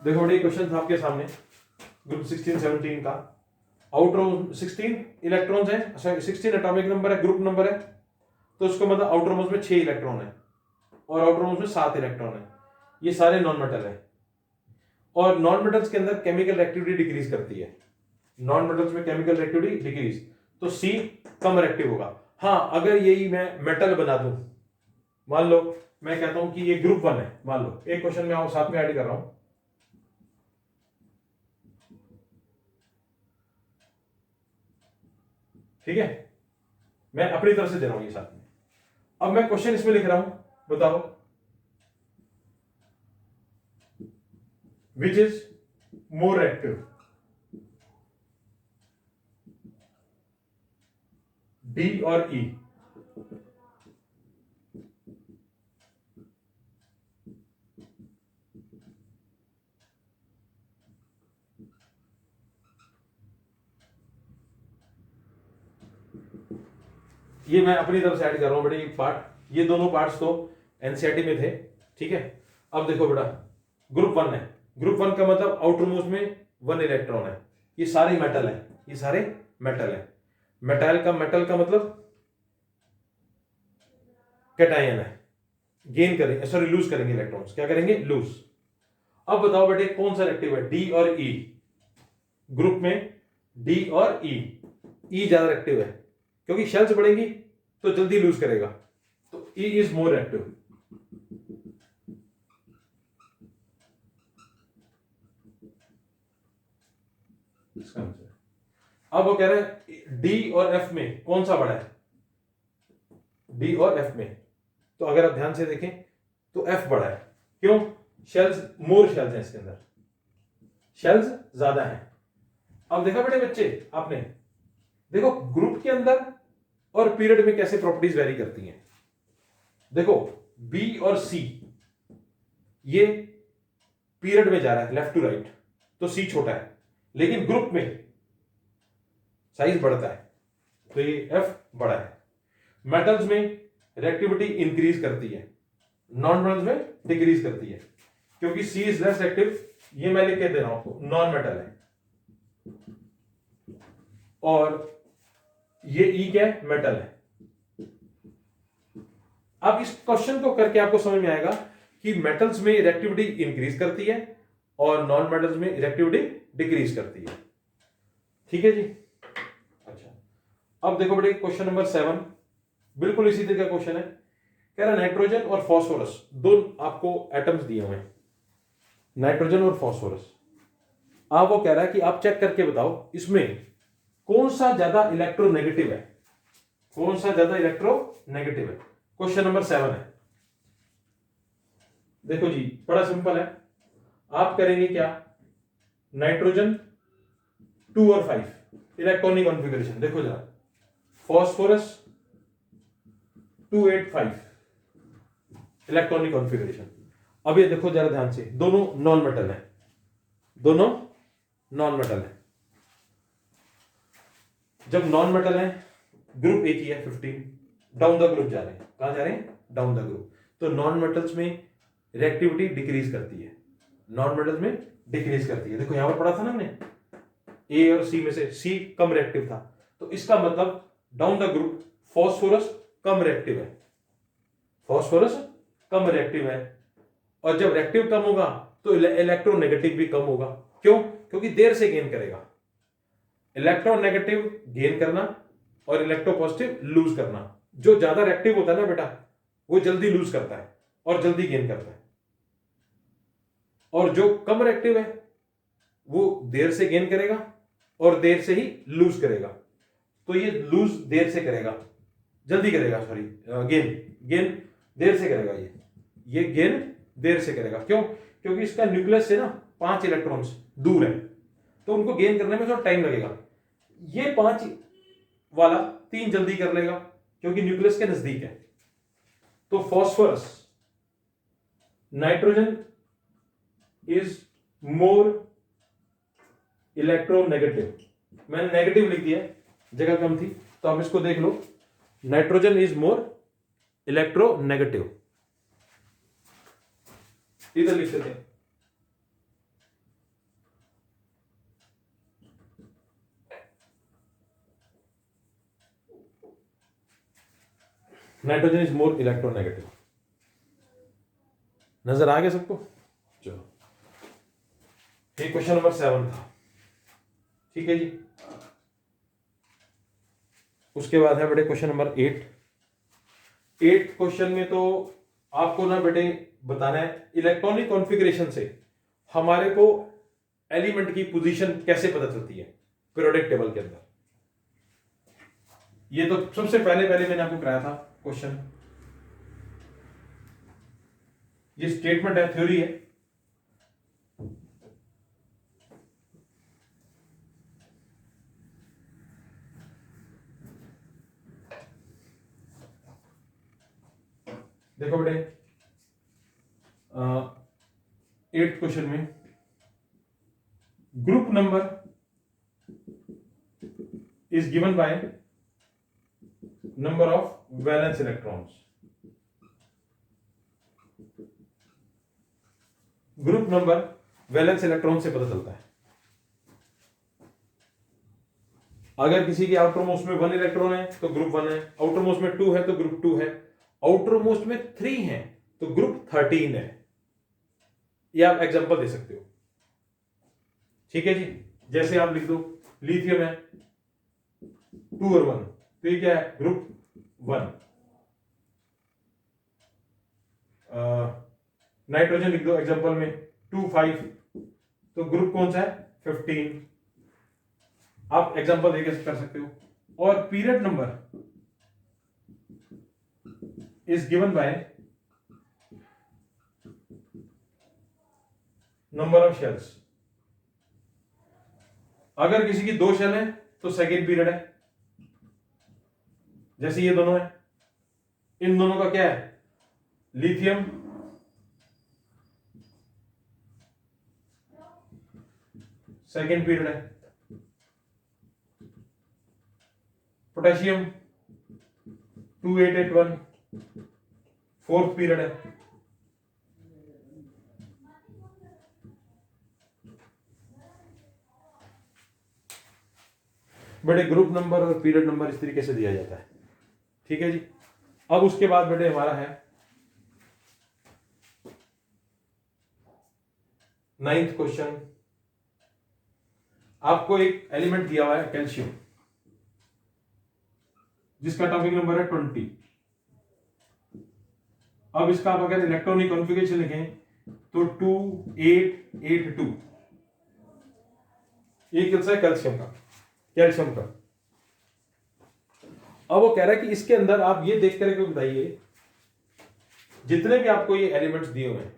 देखो बेटा, क्वेश्चन था आपके सामने ग्रुप 16 17 का। आउटर 16 इलेक्ट्रॉन्स है, 16 एटॉमिक नंबर है, ग्रुप नंबर है, तो उसका मतलब आउटर मोस्ट में 6 इलेक्ट्रॉन है और आउटर मोस्ट में 7 इलेक्ट्रॉन है। ये सारे नॉन मेटल है और नॉन मेटल्स के अंदर केमिकल एक्टिविटी डिक्रीज करती है। नॉन मेटल्स में केमिकल एक्टिविटी डिक्रीज, तो सी कम रिएक्टिव होगा। हाँ, अगर यही मैं मेटल बना दूं, मान लो मैं कहता हूं कि ये ग्रुप 1 है, मान लो एक क्वेश्चन में आओ साथ में ऐड कर रहा हूं, ठीक है, मैं अपनी तरफ से दे रहा हूं ये साथ में। अब मैं क्वेश्चन इसमें लिख रहा हूं, बताओ which is more active, D और ई। ये मैं अपनी तरफ से ऐड कर रहा हूं बेटा, ये पार्ट, ये दोनों पार्ट्स तो एनसीईआरटी में थे, ठीक है। अब देखो बेटा, ग्रुप 1 है, ग्रुप 1 का मतलब आउटर मोस्ट में 1 इलेक्ट्रॉन है, ये सारे मेटल है, ये सारे मेटल है। मेटल का मतलब कैटायन है, गेन करेंगे, सॉरी लूज करेंगे इलेक्ट्रॉन्स, क्या करेंगे, लूज। अब बताओ बेटे कौन सा रिएक्टिव है, डी और ई। ग्रुप में डी और ई ज्यादा रिएक्टिव है क्योंकि शेल्स बढ़ेंगी तो जल्दी लूज करेगा, तो ई इज मोर रिएक्टिव। अब वो कह रहे हैं डी और एफ में कौन सा बड़ा है, डी और एफ में, तो अगर आप ध्यान से देखें तो एफ बड़ा है, क्यों, शेल्स, मोर शेल्स हैं इसके अंदर, शेल्स ज्यादा हैं। अब देखा बेटे बच्चे आपने, देखो ग्रुप के अंदर और पीरियड में कैसे प्रॉपर्टीज वेरी करती हैं। देखो बी और सी, ये पीरियड में जा रहा है लेफ्ट टू राइट, तो सी छोटा है, लेकिन ग्रुप में साइज बढ़ता है, तो ये एफ बड़ा है। मेटल्स में रिएक्टिविटी इंक्रीज करती है, नॉन मेटल्स में डिक्रीज करती है, क्योंकि सी इज लेस एक्टिव। ये मैं लिख के दे रहा हूं आपको, नॉन मेटल है, और ये ई क्या है, मेटल है। अब इस क्वेश्चन को करके आपको समझ में आएगा कि मेटल्स में रिएक्टिविटी इंक्रीज करती है और नॉन मेटल्स में रिएक्टिविटी डिक्रीज करती है, ठीक है जी। अच्छा, अब देखो बेटे क्वेश्चन नंबर 7, बिल्कुल इसी तरह का क्वेश्चन है। कह रहा नाइट्रोजन और फॉस्फोरस, दो आपको एटम्स दिए हुए हैं, नाइट्रोजन और फॉस्फोरस। अब वो कह रहा है कि आप चेक करके बताओ इसमें कौन सा ज्यादा इलेक्ट्रोनेगेटिव है, कौन सा ज्यादा इलेक्ट्रोनेगेटिव है। क्वेश्चन नंबर 7 है, देखो जी बड़ा सिंपल है। आप करेंगे क्या, नाइट्रोजन 2 और 5 इलेक्ट्रॉनिक कॉन्फ़िगरेशन, देखो जरा, फॉस्फोरस 2 8 5 इलेक्ट्रॉनिक कॉन्फ़िगरेशन। अब ये देखो जरा ध्यान से, दोनों नॉन मेटल है, दोनों नॉन मेटल है। जब नॉन मेटल है, ग्रुप एक ही है 15, डाउन द ग्रुप जा रहे हैं, कहां जा रहे हैं, डाउन द ग्रुप, तो नॉन मेटल्स में रिएक्टिविटी डिक्रीज करती है, नॉन मेटल्स में डिक्रीज करती है। देखो यहां पर पढ़ा था ना हमने, ए और सी में से सी कम रिएक्टिव था, तो इसका मतलब down the group phosphorus come reactive है, फॉस्फोरस कम रिएक्टिव है। और जब रिएक्टिव कम होगा तो इलेक्ट्रोनेगेटिव भी कम होगा, क्यों, क्योंकि देर से गेन करेगा। इलेक्ट्रोनेगेटिव गेन करना और इलेक्ट्रोपॉजिटिव लूज करना, जो ज्यादा रिएक्टिव होता है ना बेटा, वो जल्दी लूज करता है और जल्दी गेन करता है, और जो कम रिएक्टिव है वो देर से गेन करेगा और देर से ही लूज करेगा। तो ये लूज देर से करेगा, जल्दी करेगा, सॉरी गेन देर से करेगा, ये गेन देर से करेगा, क्यों, क्योंकि इसका न्यूक्लियस से ना 5 इलेक्ट्रॉन्स दूर है, तो उनको गेन करने में थोड़ा टाइम लगेगा। ये 5 वाला 3 जल्दी कर लेगा क्योंकि न्यूक्लियस के नजदीक है। तो phosphorus, nitrogen is more electronegative, मैंने नेगेटिव लिख दिया, जगह कम थी, तो आप इसको देख लो, नाइट्रोजन इज मोर इलेक्ट्रोनेगेटिव, इधर लिख देते हैं। Nitrogen is more electronegative. नजर आ गया सबको? चलो, ये क्वेश्चन नंबर 7 था। ठीक है जी। उसके बाद है बेटे क्वेश्चन नंबर 8। 8 क्वेश्चन में तो आपको ना बेटे बताना है इलेक्ट्रॉनिक कॉन्फ़िगरेशन से हमारे को एलिमेंट की पोजीशन कैसे पता चलती है पीरियोडिक टेबल के अंदर। ये तो सबसे पहले मैंने आपको कराया था क्वेश्चन। ये स्टेटमेंट है, थ्योरी है। देखो बेटे 8th क्वेश्चन में group number is given by number of valence electrons. Group number valence electron से पता चलता है। अगर किसी के आउटर मोस्ट में 1 इलेक्ट्रॉन है तो ग्रुप 1 है, आउटर मोस्ट में 2 है तो ग्रुप 2 है, आउटर मोस्ट में 3 है तो ग्रुप 13 है। ये आप एग्जांपल दे सकते हो। ठीक है जी। जैसे आप लिख दो लिथियम है 2 और 1 तो ये क्या है ग्रुप 1। नाइट्रोजन लिख दो एग्जांपल में 2 5 तो ग्रुप कौन सा है 15। आप एग्जांपल देके कर सकते हो। और period number is given by number of shells. अगर किसी की 2 शेल है तो सेकेंड पीरियड है। जैसे ये दोनों है, इन दोनों का क्या है लिथियम सेकेंड पीरियड है, पोटेशियम 2881 फोर्थ पीरियड है। बेटे ग्रुप नंबर और पीरियड नंबर इस तरीके से दिया जाता है। ठीक है जी। अब उसके बाद बेटे हमारा है 9th क्वेश्चन। आपको एक एलिमेंट दिया हुआ है कैल्शियम जिसका टॉपिक नंबर है 20। अब इसका आप अगर इलेक्ट्रॉनिक कॉन्फ़िगरेशन लिखें तो 2882। ये कितना है कैल्शियम का। अब वो कह रहा है कि इसके अंदर आप ये देख करके बताइए जितने भी आपको ये एलिमेंट्स दिए हुए हैं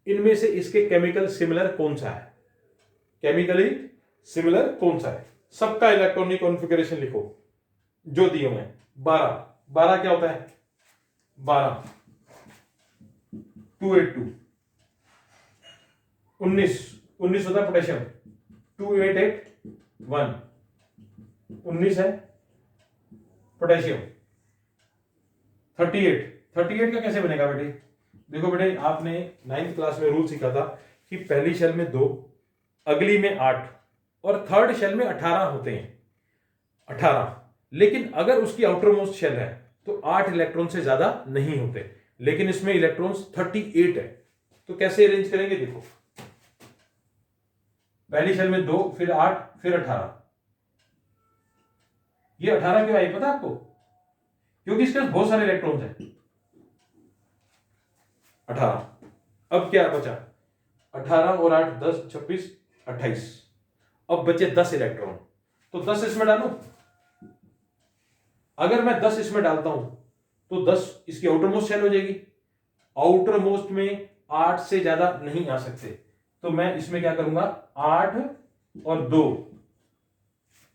इनमें से इसके केमिकल सिमिलर कौन सा है, केमिकली सिमिलर कौन सा है। सबका इलेक्ट्रॉनिक कॉन्फ़िगरेशन लिखो जो दिए हुए हैं। 12 क्या होता है 12 282। 19 होता है पोटेशियम 2881 19 है पोटेशियम। 38 का कैसे बनेगा बेटे? देखो बेटे आपने 9th क्लास में रूल सीखा था कि पहली शेल में 2, अगली में 8 और थर्ड शेल में 18 होते हैं 18। लेकिन अगर उसकी आउटर मोस्ट शेल है तो 8 इलेक्ट्रॉन से ज्यादा नहीं होते, लेकिन इसमें इलेक्ट्रॉन्स 38 है। तो कैसे अरेंज करेंगे? देखो पहली शेल में 2 फिर 8 फिर 18। ये 18 क्यों आई पता आपको? क्योंकि इसके पास बहुत सारे इलेक्ट्रॉन्स हैं 18। अब क्या बचा 18 और 8 10 26 28। अब बचे 10 इलेक्ट्रॉन तो 10 इसमें डालो। अगर मैं 10 इसमें डालता हूं तो 10 इसकी आउटर मोस्ट शेल हो जाएगी। आउटर मोस्ट में 8 से ज्यादा नहीं आ सकते तो मैं इसमें क्या करूंगा 8 और 2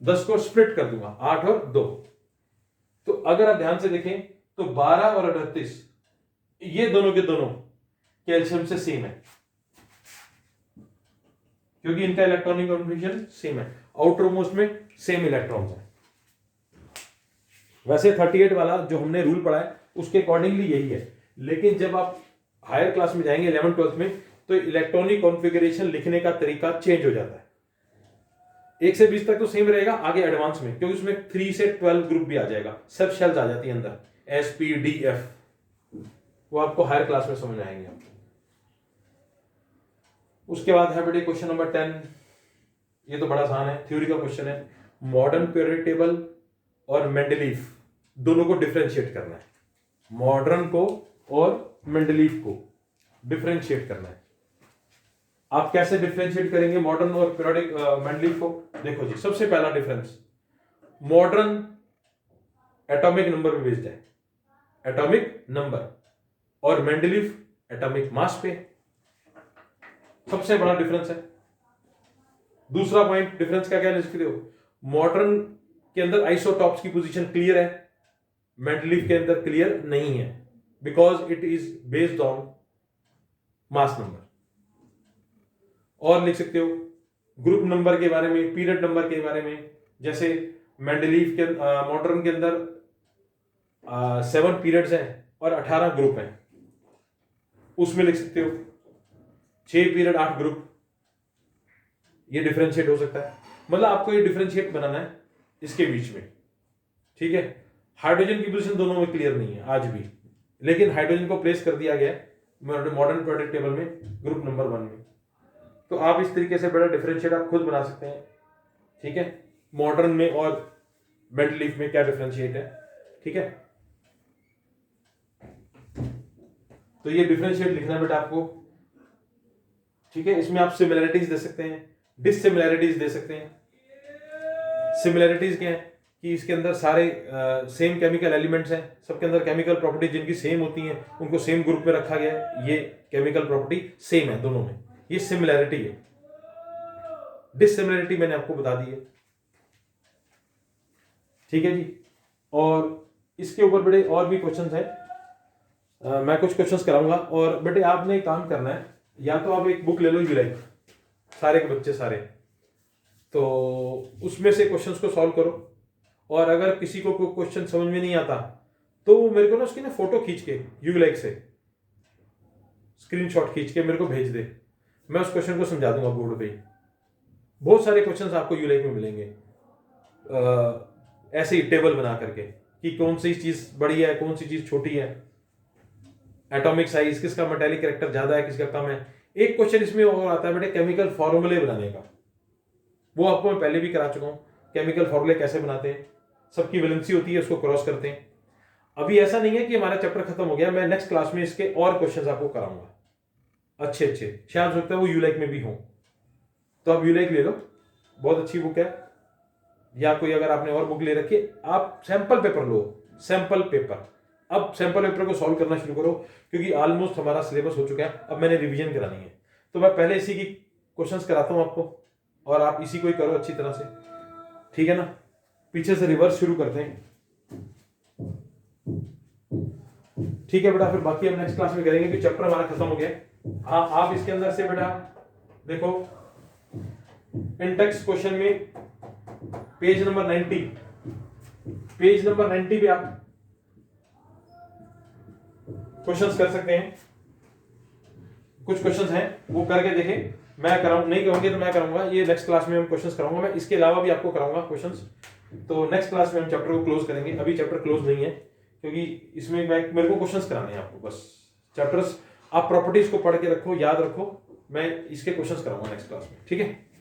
10 को स्प्लिट कर दूंगा 8 और 2। तो अगर आप ध्यान से देखें तो 12 और 38 ये दोनों के दोनों कैल्शियम से सेम है क्योंकि इनका इलेक्ट्रॉनिक कॉन्फ़िगरेशन सेम है, आउटर मोस्ट में सेम इलेक्ट्रॉन्स हैं। वैसे 38 वाला जो हमने रूल पढ़ा है उसके अकॉर्डिंगली यही है, लेकिन जब आप हायर क्लास में जाएंगे 11th 12th में तो इलेक्ट्रॉनिक कॉन्फ़िगरेशन लिखने का तरीका चेंज हो जाता है। 1 से 20 तक तो सेम रहेगा, आगे एडवांस में क्योंकि उसमें 3 से 12 ग्रुप भी आ जाएगा, सब शेल्स आ जाती है अंदर। SPDF, वो आपको हायर क्लास में समझ आएंगे आपको। उसके बाद है बेटे क्वेश्चन नंबर 10, ये तो बड़ा आसान है, थ्योरी का क्वेश्चन है। मॉडर्न पीरियोडिक टेबल और मेंडलीफ दोनों को डिफरेंशिएट करना है, मॉडर्न को और मेंडलीफ को डिफरेंशिएट करना है। आप कैसे डिफरेंशिएट करेंगे मॉडर्न और पीरियोडिक मेंडलीफ को? देखो जी, सबसे पहला डिफरेंस, मॉडर्न एटॉमिक नंबर पे बेस्ड है, एटॉमिक नंबर, और मेंडलीफ एटॉमिक मास पे, सबसे बड़ा डिफरेंस है। दूसरा पॉइंट डिफरेंस क्या क्या लिख सकते हो? मॉडर्न के अंदर आइसोटॉप्स की पोजीशन क्लियर है, मेंडलीफ के अंदर क्लियर नहीं है, because it is based on mass number. और लिख सकते हो ग्रुप नंबर के बारे में, पीरियड नंबर के बारे में, जैसे मेंडलीफ के मॉडर्न के अंदर 7 पीरियड्स हैं और 18 ग्रुप हैं, उसमें लिख सकते हो 6 पीरियड 8 ग्रुप, ये डिफरेंशिएट हो सकता है। मतलब आपको ये डिफरेंशिएट बनाना है इसके बीच में, ठीक है। हाइड्रोजन की पोजीशन दोनों में क्लियर नहीं है आज भी, लेकिन हाइड्रोजन को प्लेस कर दिया गया है मॉडर्न पीरियोडिक टेबल में ग्रुप नंबर 1 में। तो आप इस तरीके से बड़ा डिफरेंशिएट आप खुद बना सकते हैं, ठीक है, मॉडर्न में और मेंडलीफ में क्या डिफरेंशिएट है, ठीक है। तो ये डिफरेंशिएट लिखना बेटा आपको, ठीक है। इसमें आप सिमिलैरिटीज दे सकते हैं, डिससिमिलैरिटीज दे सकते हैं। सिमिलैरिटीज क्या है कि इसके अंदर सारे सेम केमिकल एलिमेंट्स हैं, सबके अंदर केमिकल प्रॉपर्टी जिनकी सेम होती हैं उनको सेम ग्रुप में रखा गया है, ये केमिकल प्रॉपर्टी सेम है दोनों में, ये सिमिलैरिटी है। डिससिमिलैरिटी मैंने आपको बता दी है, ठीक है जी। और इसके ऊपर बड़े और भी क्वेश्चंस हैं, मैं कुछ क्वेश्चंस कराऊंगा। और बेटे आपने एक काम करना है, या तो आप एक बुक ले लो यूलाइक, सारे के बच्चे सारे, तो उसमें से क्वेश्चंस को सॉल्व करो। और अगर किसी को कोई क्वेश्चन समझ में नहीं आता तो मेरे को ना उसकी ना फोटो खींच के यूलाइक से स्क्रीनशॉट खींच के मेरे को भेज दे, मैं उस क्वेश्चन को समझा दूंगा बोर्ड पे। बहुत सारे क्वेश्चंस आपको यूलाइक में मिलेंगे ऐसे ही टेबल बना करके कि कौन सी चीज बड़ी है, कौन सी चीज छोटी है, एटॉमिक साइज, किसका मेटालिक कैरेक्टर ज्यादा है, किसका कम है। एक क्वेश्चन इसमें और आता है बेटे केमिकल फॉर्मूले बनाने का, वो आपको मैं पहले भी करा चुका हूं। केमिकल फॉर्मूले कैसे बनाते हैं, सबकी वैलेंसी होती है, उसको क्रॉस करते हैं। अभी ऐसा नहीं है कि हमारा चैप्टर खत्म हो गया, मैं नेक्स्ट क्लास में इसके और क्वेश्चंस आपको कराऊंगा अच्छे अच्छे, शायद सकता है वो यूलाइक में भी हो। तो आप यूलाइक ले लो, बहुत अच्छी बुक है। या कोई अगर आपने और बुक ले रखी है, आप सैंपल पेपर लो, सैंपल पेपर। अब सैंपल पेपर को सॉल्व करना शुरू करो, क्योंकि ऑलमोस्ट हमारा सिलेबस हो चुका है, अब मैंने रिवीजन करानी है। तो मैं पहले इसी की क्वेश्चंस कराता हूं आपको, और आप इसी को ही करो अच्छी तरह से, ठीक है ना। पीछे से रिवर्स शुरू करते हैं, ठीक है बेटा। फिर बाकी हम नेक्स्ट क्लास में करेंगे, क्योंकि चैप्टर हमारा खत्म हो गया। हाँ, आप इसके अंदर से बेटा देखो, इंटेक्स क्वेश्चन में पेज नंबर 90, पेज नंबर 90 पे आप क्वेश्चंस कर सकते हैं। कुछ क्वेश्चंस हैं वो करके देखें, मैं कराऊं, नहीं करूंगे तो मैं कराऊंगा, ये नेक्स्ट क्लास में हम क्वेश्चंस कराऊंगा मैं, इसके अलावा भी आपको कराऊंगा क्वेश्चंस। तो नेक्स्ट क्लास में हम चैप्टर को क्लोज करेंगे, अभी चैप्टर क्लोज नहीं है, क्योंकि इसमें मेरे को क्वेश्चंस कराने हैं आपको बस। चैप्टर्स आप प्रॉपर्टीज को पढ़ के रखो, याद रखो, मैं इसके क्वेश्चंस कराऊंगा नेक्स्ट क्लास में, ठीक है।